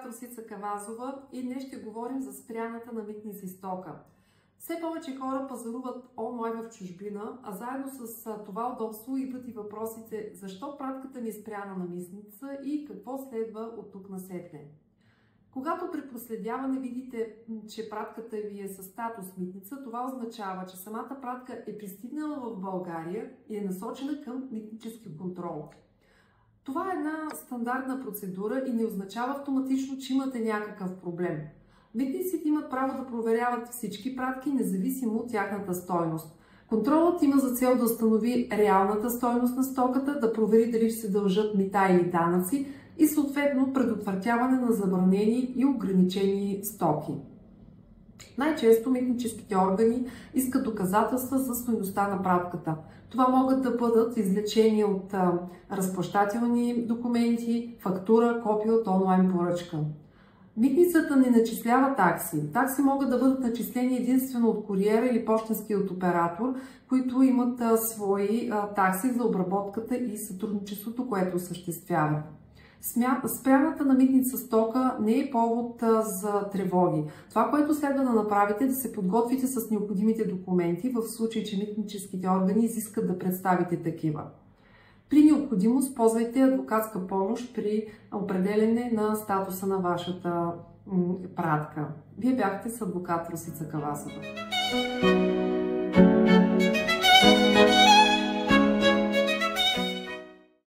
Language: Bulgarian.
адвокат Росица Кавазова и днес ще говорим за спряната на митници стока. Все повече хора пазаруват онлайн в чужбина, а заедно с това удобство идват и въпросите защо пратката ни е спряна на митница и какво следва от тук насетне. Когато при проследяване видите, че пратката ви е със статус митница, това означава, че самата пратка е пристигнала в България и е насочена към митнически контрол. Това е една стандартна процедура и не означава автоматично, че имате някакъв проблем. Митниците имат право да проверяват всички пратки, независимо от тяхната стойност. Контролът има за цел да установи реалната стойност на стоката, да провери дали ще се дължат мита или данъци и съответно предотвратяване на забранени и ограничени стоки. Най-често митническите органи искат доказателства за стойността на пратката. Това могат да бъдат извлечения от разплащателни документи, фактура, копия от онлайн поръчка. Митницата не начислява такси. Такси могат да бъдат начислени единствено от куриера или пощенският оператор, които имат свои такси за обработката и сътрудничеството, което осъществяват. Спряната на митница стока не е повод за тревоги. Това, което следва да направите, е да се подготвите с необходимите документи, в случай, че митническите органи изискат да представите такива. При необходимост ползвайте адвокатска помощ при определене на статуса на вашата пратка. Вие бяхте с адвокат Росица Кавазова.